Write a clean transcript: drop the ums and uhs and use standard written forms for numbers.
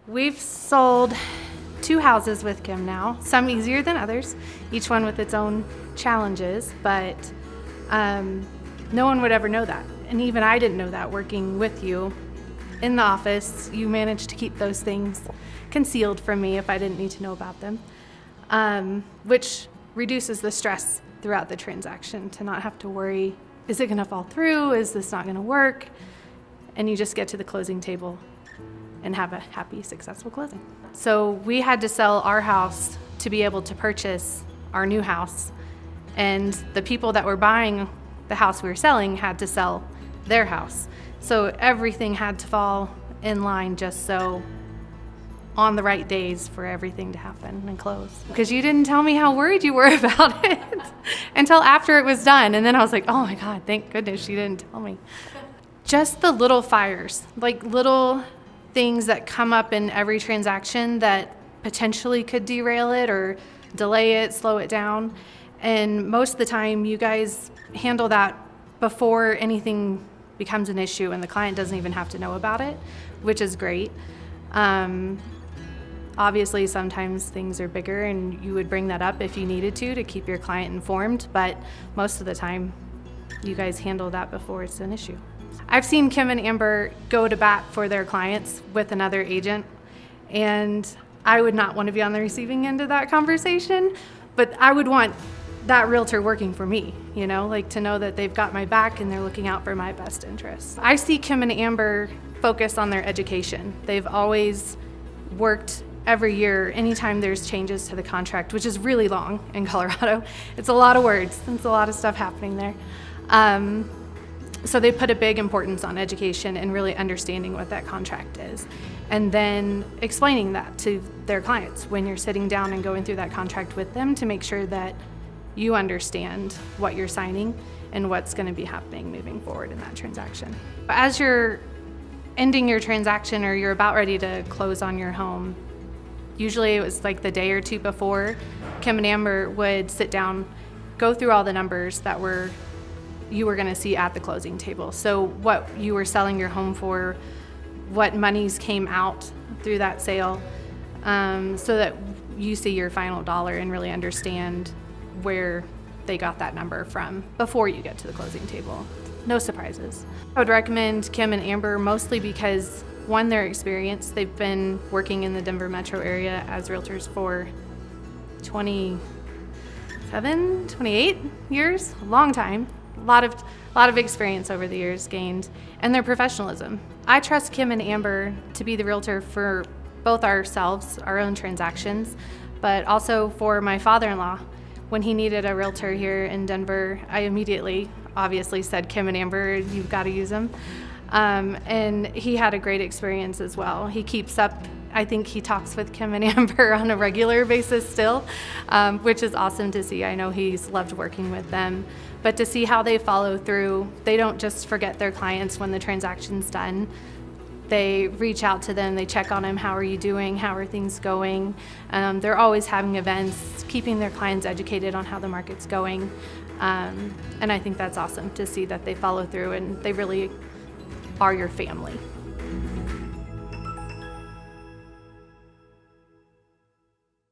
We've sold 2 houses with Kim now, some easier than others, each one with its own challenges, but no one would ever know that. And even I didn't know that working with you in the office. You managed to keep those things concealed from me if I didn't need to know about them, which reduces the stress throughout the transaction to not have to worry, is it going to fall through? Is this not going to work? And you just get to the closing table and have a happy, successful closing. So we had to sell our house to be able to purchase our new house. And the people that were buying the house we were selling had to sell their house. So everything had to fall in line just so on the right days for everything to happen and close. Because you didn't tell me how worried you were about it until after it was done. And then I was like, oh my God, thank goodness you didn't tell me. Just the little fires, like little things that come up in every transaction that potentially could derail it or delay it, slow it down. And most of the time, you guys handle that before anything becomes an issue and the client doesn't even have to know about it, which is great. Obviously, sometimes things are bigger and you would bring that up if you needed to keep your client informed, but most of the time, you guys handle that before it's an issue. I've seen Kim and Amber go to bat for their clients with another agent, and I would not want to be on the receiving end of that conversation, but I would want that realtor working for me, like to know that they've got my back and they're looking out for my best interests. I see Kim and Amber focus on their education. They've always worked every year, anytime there's changes to the contract, which is really long in Colorado. It's a lot of words, it's a lot of stuff happening there. So they put a big importance on education and really understanding what that contract is. And then explaining that to their clients when you're sitting down and going through that contract with them to make sure that you understand what you're signing and what's going to be happening moving forward in that transaction. As you're ending your transaction or you're about ready to close on your home, usually it was like the day or two before, Kim and Amber would sit down, go through all the numbers that you were going to see at the closing table. So what you were selling your home for, what monies came out through that sale, so that you see your final dollar and really understand where they got that number from before you get to the closing table. No surprises. I would recommend Kim and Amber mostly because, one, their experience. They've been working in the Denver metro area as realtors for 28 years, a long time. A lot of experience over the years gained, and their professionalism. I trust Kim and Amber to be the realtor for both ourselves, our own transactions, but also for my father-in-law. When he needed a realtor here in Denver, I immediately, obviously, said, Kim and Amber, you've got to use them. And he had a great experience as well. He keeps up, I think he talks with Kim and Amber on a regular basis still, which is awesome to see. I know he's loved working with them. But to see how they follow through, they don't just forget their clients when the transaction's done. They reach out to them, they check on them, how are you doing, how are things going? They're always having events, keeping their clients educated on how the market's going. And I think that's awesome to see that they follow through and they really are your family.